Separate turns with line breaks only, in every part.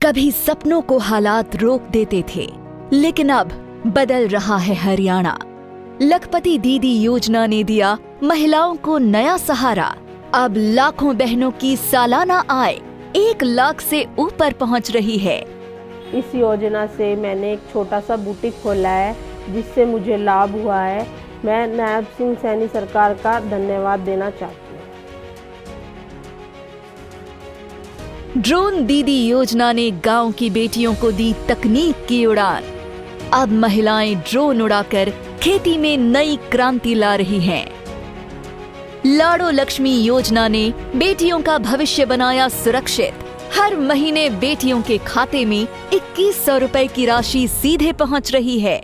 कभी सपनों को हालात रोक देते थे, लेकिन अब बदल रहा है हरियाणा। लखपति दीदी योजना ने दिया महिलाओं को नया सहारा। अब लाखों बहनों की सालाना आय 1 लाख से ऊपर पहुंच रही है।
इस योजना से मैंने एक छोटा सा बुटीक खोला है, जिससे मुझे लाभ हुआ है। मैं नायब सिंह सैनी सरकार का धन्यवाद देना चाहती हूँ।
ड्रोन दीदी योजना ने गांव की बेटियों को दी तकनीक की उड़ान। अब महिलाएं ड्रोन उड़ाकर खेती में नई क्रांति ला रही हैं। लाड़ो लक्ष्मी योजना ने बेटियों का भविष्य बनाया सुरक्षित। हर महीने बेटियों के खाते में 2100 रुपए की राशि सीधे पहुंच रही है।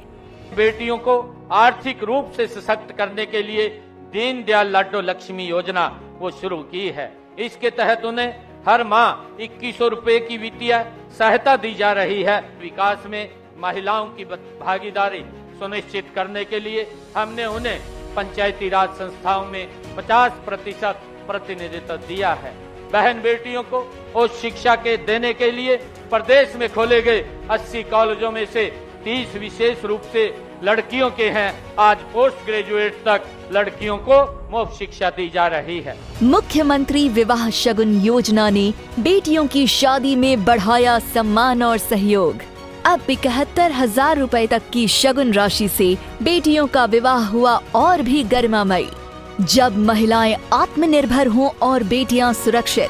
बेटियों को आर्थिक रूप से सशक्त करने के लिए दीनदयाल लाडो लक्ष्मी योजना वो शुरू की है। इसके तहत उन्हें हर माह 2100 रुपए की वित्तीय सहायता दी जा रही है। विकास में महिलाओं की भागीदारी सुनिश्चित करने के लिए हमने उन्हें पंचायती राज संस्थाओं में 50% प्रतिनिधित्व दिया है। बहन बेटियों को उच्च शिक्षा के देने के लिए प्रदेश में खोले गए 80 कॉलेजों में से 30 विशेष रूप से लड़कियों के हैं। आज पोस्ट ग्रेजुएट तक लड़कियों को मुफ्त शिक्षा दी जा रही है।
मुख्यमंत्री विवाह शगुन योजना ने बेटियों की शादी में बढ़ाया सम्मान और सहयोग। अब 71,000 रुपए तक की शगुन राशि से बेटियों का विवाह हुआ और भी गरिमामयी। जब महिलाएं आत्मनिर्भर हों और बेटियां सुरक्षित,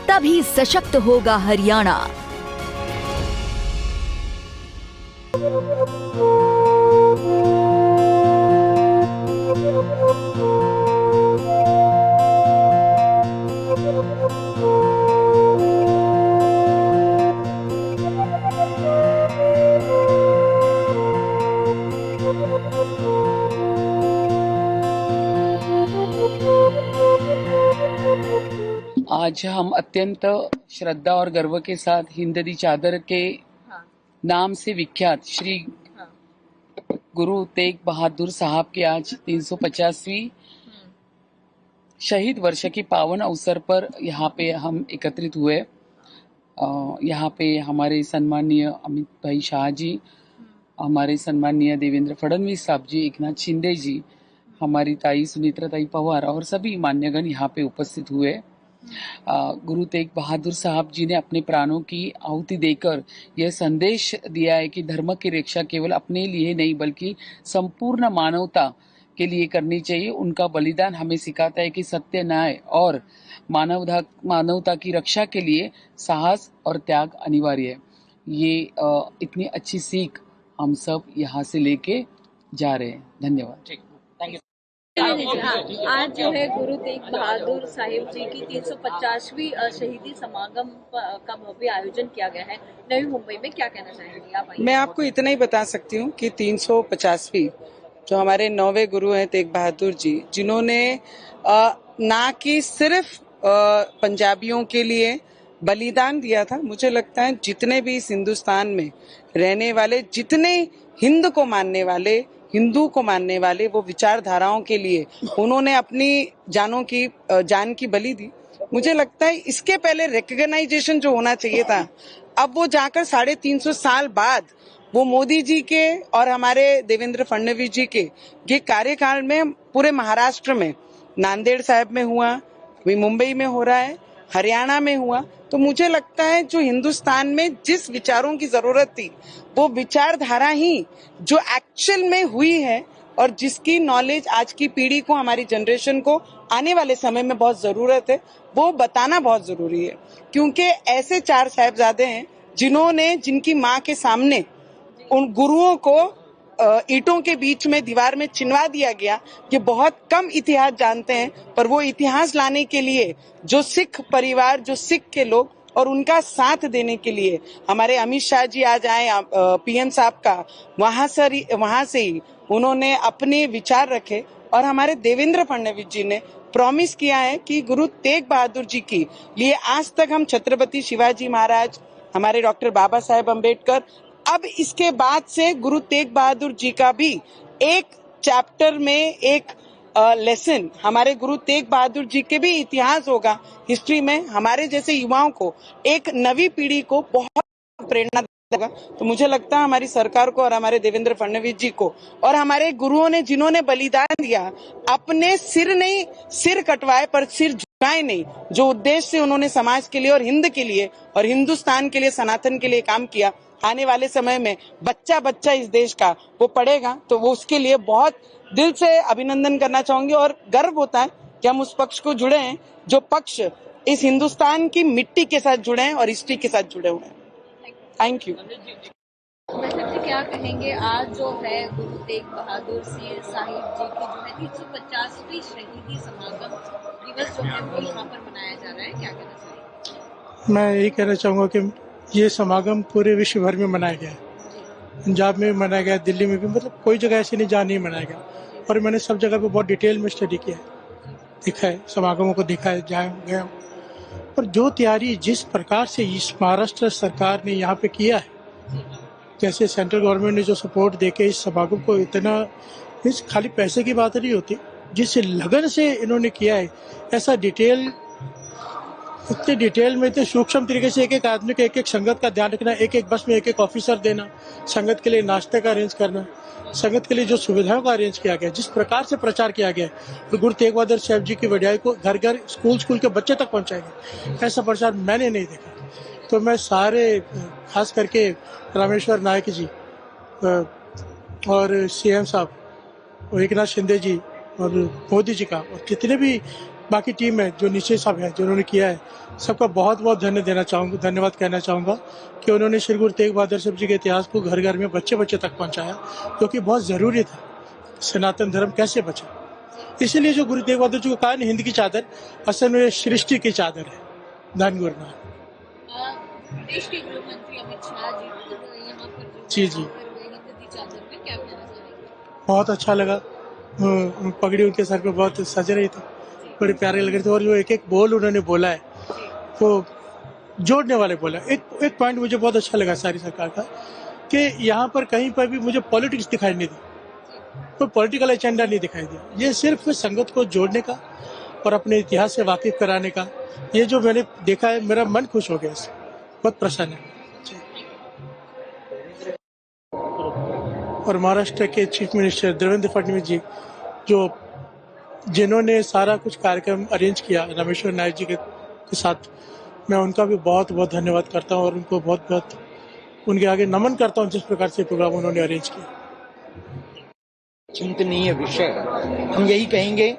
तभी सशक्त होगा हरियाणा।
आज हम अत्यंत श्रद्धा और गर्व के साथ हिंद दी चादर के नाम से विख्यात श्री गुरु तेग बहादुर साहब के आज 350वीं शहीद वर्ष की पावन अवसर पर यहाँ पे हम एकत्रित हुए। यहाँ पे हमारे सम्माननीय अमित भाई शाह जी, हमारे सम्माननीय देवेंद्र फडणवीस साहब जी, एकनाथ शिंदे जी, हमारी ताई सुनीत्रा ताई पवार और सभी मान्यगण यहाँ पे उपस्थित हुए। गुरु तेग बहादुर साहब जी ने अपने प्राणों की आहुति देकर यह संदेश दिया है कि धर्म की रक्षा केवल अपने लिए नहीं बल्कि संपूर्ण मानवता के लिए करनी चाहिए। उनका बलिदान हमें सिखाता है कि सत्य, न्याय और मानवता की रक्षा के लिए साहस और त्याग अनिवार्य है। ये इतनी अच्छी सीख हम सब यहाँ से लेके जा रहे हैं। धन्यवाद। Thank you.
आज जो है गुरु तेग बहादुर साहिब जी की 350वीं शहीदी समागम का भव्य आयोजन किया गया है नवी मुंबई में। क्या कहना चाहेंगे आप?
मैं आपको इतना ही बता सकती हूँ कि 350वीं जो हमारे 9वें गुरु हैं तेग बहादुर जी, जिन्होंने ना कि सिर्फ पंजाबियों के लिए बलिदान दिया था, मुझे लगता है जितने भी इस हिंदुस्तान में रहने वाले, जितने हिंदू को मानने वाले वो विचारधाराओं के लिए उन्होंने अपनी जान की बलि दी। मुझे लगता है इसके पहले रिकॉग्नाइजेशन जो होना चाहिए था, अब वो जाकर 350 साल बाद वो मोदी जी के और हमारे देवेंद्र फडणवीस जी के ये कार्यकाल में पूरे महाराष्ट्र में, नांदेड़ साहब में हुआ, अभी मुंबई में हो रहा है, हरियाणा में हुआ। तो मुझे लगता है जो हिंदुस्तान में जिस विचारों की जरूरत थी, वो विचारधारा ही जो एक्चुअल में हुई है और जिसकी नॉलेज आज की पीढ़ी को, हमारी जनरेशन को आने वाले समय में बहुत जरूरत है, वो बताना बहुत जरूरी है। क्योंकि ऐसे 4 साहिबजादे हैं जिनकी माँ के सामने उन गुरुओं को ईंटों के बीच में दीवार में चिनवा दिया गया। ये बहुत कम इतिहास जानते हैं, पर वो इतिहास लाने के लिए जो सिख परिवार, जो सिख के लोग और उनका साथ देने के लिए हमारे अमित शाह जी आज आए पीएम साहब का, वहां से ही उन्होंने अपने विचार रखे। और हमारे देवेंद्र फडणवीस जी ने प्रॉमिस किया है कि गुरु तेग बहादुर जी की लिए आज तक हम छत्रपति शिवाजी महाराज, हमारे डॉक्टर बाबा साहेब अम्बेडकर, अब इसके बाद से गुरु तेग बहादुर जी का भी एक चैप्टर में एक लेसन हमारे गुरु तेग बहादुर जी के भी इतिहास होगा हिस्ट्री में। हमारे जैसे युवाओं को, एक नवी पीढ़ी को बहुत बहुत प्रेरणा देगा। तो मुझे लगता है हमारी सरकार को और हमारे देवेंद्र फडणवीस जी को और हमारे गुरुओं ने जिन्होंने बलिदान दिया, अपने सिर कटवाए पर सिर झुकाए नहीं, जो उद्देश्य से उन्होंने समाज के लिए और हिंद के लिए और हिंदुस्तान के लिए, सनातन के लिए काम किया, आने वाले समय में बच्चा इस देश का वो पढ़ेगा तो वो उसके लिए बहुत दिल से अभिनंदन करना चाहूंगी। और गर्व होता है कि हम उस पक्ष को जुड़े हैं जो पक्ष इस हिंदुस्तान की मिट्टी के साथ जुड़े हैं और हिस्ट्री के साथ जुड़े हुए हैं। Thank you.
वैसे जी क्या कहेंगे, आज जो है गुरु तेग बहादुर साहिब जी की जो है 350वीं शहीदी समागम दिवस जो है वो यहाँ पर मनाया जा रहा है, क्या कहना चाहिए?
मैं यही कहना चाहूँगा कि ये समागम पूरे विश्व भर में मनाया गया है। पंजाब में भी मनाया गया, दिल्ली में भी, मतलब कोई जगह ऐसी नहीं जहाँ नहीं मनाया गया। और मैंने सब जगह पे बहुत डिटेल में स्टडी किया है, देखा है, समागमों को देखा है, गया हूँ। और जो तैयारी जिस प्रकार से इस महाराष्ट्र सरकार ने यहाँ पे किया है, जैसे सेंट्रल गवर्नमेंट ने जो सपोर्ट देके इस समागम को इतना, इस खाली पैसे की बात नहीं होती, जिस लगन से इन्होंने किया है, ऐसा इतने डिटेल में, इतने सूक्ष्म तरीके से एक एक आदमी के एक एक संगत का ध्यान रखना, एक एक बस में एक एक ऑफिसर देना, संगत के लिए नाश्ते का अरेंज करना, संगत के लिए जो सुविधाओं का अरेंज किया गया, जिस प्रकार से प्रचार किया गया, तो गुरु तेग बहादुर साहब जी की वड्याई को घर घर, स्कूल के बच्चे तक पहुंचाएंगे, ऐसा प्रचार मैंने नहीं देखा। तो मैं सारे, खास करके रामेश्वर नायक जी और सीएम साहब और एकनाथ शिंदे जी और मोदी जी का और जितने भी बाकी टीम है जो नीचे सब है, जो उन्होंने किया है, सबका बहुत बहुत धन्यवाद कहना चाहूँगा कि उन्होंने श्री गुरु तेग बहादुर साहब जी के इतिहास को घर घर में बच्चे तक पहुँचाया, जो कि बहुत ज़रूरी था। सनातन धर्म कैसे बचा, इसीलिए जो गुरु तेग बहादुर जी को कहा न, हिंद की चादर असल में सृष्टि की चादर है। धन गुरुनाथ।
देश के गृह मंत्री अमित शाह जी यहाँ पर
जी
हिंद की चादर में क्या कहना चाहेंगे?
बहुत अच्छा लगा, पगड़ी उनके सर पे बहुत सज रही थी, बड़े प्यारे लग रहे थे। और जो एक एक बोल उन्होंने बोला है वो जोड़ने वाले बोला। एक पॉइंट मुझे बहुत अच्छा लगा सारी सरकार का, कि यहाँ पर कहीं पर भी मुझे पॉलिटिक्स दिखाई नहीं दी, कोई पॉलिटिकल एजेंडा नहीं दिखाई दिया। ये सिर्फ संगत को जोड़ने का और अपने इतिहास से वाकिफ कराने का, ये जो मैंने देखा है, मेरा मन खुश हो गया इससे, बहुत प्रसन्न है। और महाराष्ट्र के चीफ मिनिस्टर देवेंद्र फडणवीस जी, जिन्होंने सारा कुछ कार्यक्रम अरेंज किया रामेश्वर नायक जी के साथ, मैं उनका भी बहुत बहुत धन्यवाद करता हूँ और उनको बहुत बहुत उनके आगे नमन करता हूँ, जिस प्रकार से प्रोग्राम उन्होंने अरेंज किया।
चिंतनीय विषय, हम यही कहेंगे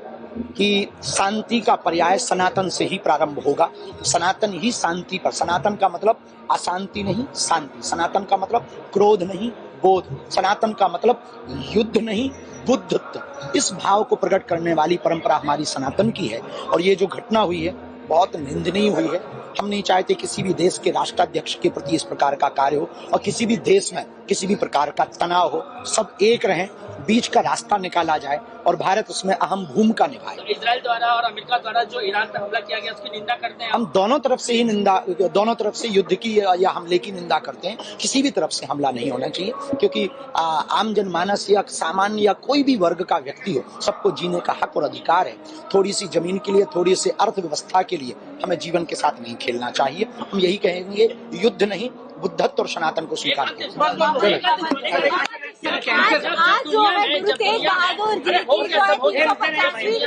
कि शांति का पर्याय सनातन से ही प्रारंभ होगा। सनातन ही शांति पर, सनातन का मतलब अशांति नहीं, शांति। सनातन का मतलब क्रोध नहीं, बोध। सनातन का मतलब युद्ध नहीं, बुद्धत्व। इस भाव को प्रकट करने वाली परंपरा हमारी सनातन की है। और ये जो घटना हुई है बहुत निंदनीय हुई है। हम नहीं चाहते किसी भी देश के राष्ट्राध्यक्ष के प्रति इस प्रकार का कार्य हो, और किसी भी देश में किसी भी प्रकार का तनाव हो। सब एक रहें, बीच का रास्ता निकाला जाए और भारत उसमें अहम भूमिका निभाए।
इजराइल द्वारा और अमेरिका द्वारा जो ईरान पर हमला किया गया उसकी निंदा करते हैं।
हम दोनों तरफ से युद्ध की या हमले की निंदा करते हैं। किसी भी तरफ से हमला नहीं होना चाहिए, क्योंकि आम जनमानस या सामान्य या कोई भी वर्ग का व्यक्ति हो, सबको जीने का हक और अधिकार है। थोड़ी सी जमीन के लिए, थोड़ी सी अर्थव्यवस्था के लिए हमें जीवन के साथ नहीं खेलना चाहिए। हम यही कहेंगे, युद्ध नहीं, बुद्धत्व और सनातन को स्वीकार करें।
आज जो है गुरु तेग बहादुर जी की जो है 350वीं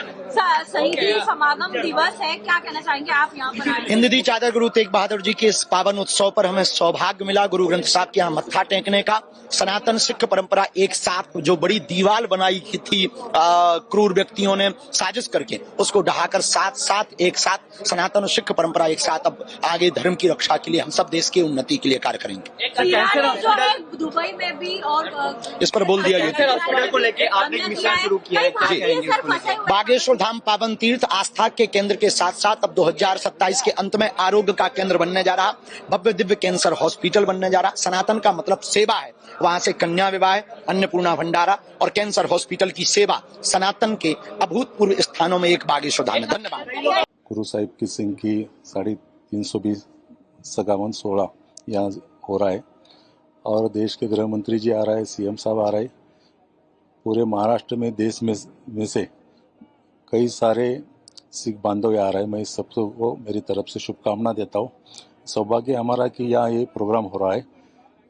शहीदी समागम दिवस है, क्या कहना चाहेंगे आप यहाँ पर आए?
हिंद दी चादर गुरु तेग बहादुर जी के इस पावन उत्सव पर हमें सौभाग्य मिला गुरु ग्रंथ साहब के यहाँ मत्था टेकने का। सनातन सिख परंपरा एक साथ जो बड़ी दीवार बनाई थी क्रूर व्यक्तियों ने साजिश करके, उसको ढहाकर साथ एक साथ सनातन सिख परंपरा एक साथ अब आगे धर्म की रक्षा के लिए, हम सब देश की उन्नति के लिए कार्य करेंगे।
जो है दुबई में भी और
इस पर बोल दिया गया।
हॉस्पिटल को लेकर आपने एक मिशन शुरू किया है,
बागेश्वर धाम पावन तीर्थ आस्था के केंद्र के साथ साथ अब 2027 के अंत में आरोग्य का केंद्र बनने जा रहा, भव्य दिव्य कैंसर हॉस्पिटल बनने जा रहा। सनातन का मतलब सेवा है, वहां से कन्या विवाह, अन्नपूर्णा भंडारा और कैंसर हॉस्पिटल की सेवा सनातन के अभूतपूर्व स्थानों में एक बागेश्वर धाम है। धन्यवाद।
गुरु साहिब की सिंह की 350 सगावन 16 यहाँ हो रहा है, और देश के गृह मंत्री जी आ रहा है, सीएम साहब आ रहे, पूरे महाराष्ट्र में देश में से कई सारे सिख बांधव आ रहे हैं। मैं सबको मेरी तरफ से शुभकामना देता हूँ। सौभाग्य हमारा कि यहाँ ये प्रोग्राम हो रहा है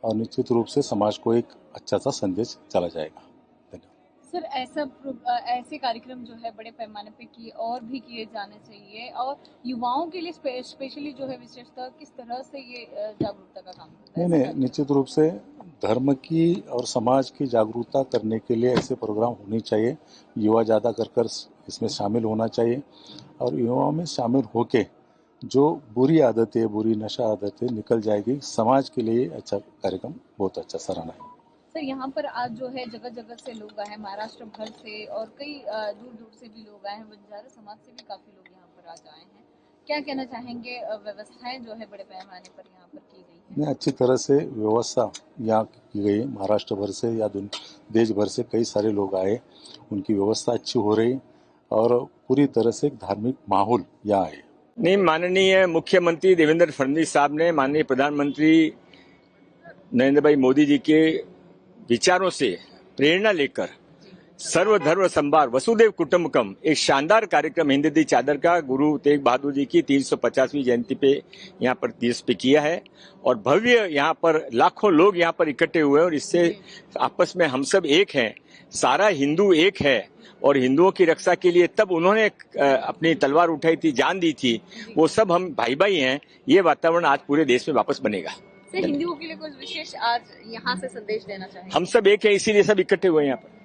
और निश्चित रूप से समाज को एक अच्छा सा संदेश चला जाएगा।
सर ऐसे कार्यक्रम जो है बड़े पैमाने पे और भी किए जाने चाहिए और युवाओं के लिए स्पेशली जो है विशेषतः किस तरह से ये जागरूकता का काम होता है?
नहीं, निश्चित रूप से धर्म की और समाज की जागरूकता करने के लिए ऐसे प्रोग्राम होने चाहिए। युवा ज़्यादा कर इसमें शामिल होना चाहिए और युवाओं में शामिल होके जो बुरी आदतें, बुरी नशा आदतें निकल जाएगी। समाज के लिए अच्छा कार्यक्रम, बहुत अच्छा सराहना है।
सर यहाँ पर आज जो है जगह जगह से लोग आए हैं, महाराष्ट्र भर से और कई दूर दूर से भी लोग आए हैं, बंजारा समाज से भी काफी लोग यहाँ पर आज आए हैं। क्या कहना चाहेंगे, व्यवस्थाएं जो है बड़े पैमाने पर यहाँ पर की गई है?
अच्छी तरह से व्यवस्था यहाँ की गई। महाराष्ट्र भर से या देश भर से कई सारे लोग आए, उनकी व्यवस्था अच्छी हो रही और पूरी तरह से एक धार्मिक माहौल यहाँ है।
नहीं, माननीय मुख्यमंत्री देवेंद्र फडणवीस साहब ने माननीय प्रधानमंत्री नरेंद्र भाई मोदी जी के विचारों से प्रेरणा लेकर सर्वधर्म संभार वसुदेव कुटुंबकम एक शानदार कार्यक्रम हिंद दी चादर का गुरु तेग बहादुर जी की 350वीं जयंती पे यहाँ पर दिवस पे किया है और भव्य यहाँ पर लाखों लोग यहाँ पर इकट्ठे हुए और इससे आपस में हम सब एक हैं, सारा हिंदू एक है और हिंदुओं की रक्षा के लिए तब उन्होंने अपनी तलवार उठाई थी, जान दी थी, वो सब हम भाई भाई हैं। ये वातावरण आज पूरे देश में वापस बनेगा।
हिंदुओं के लिए कुछ विशेष आज यहाँ से संदेश देना चाहिए?
हम सब एक है, इसीलिए सब इकट्ठे हुए हैं यहाँ पर।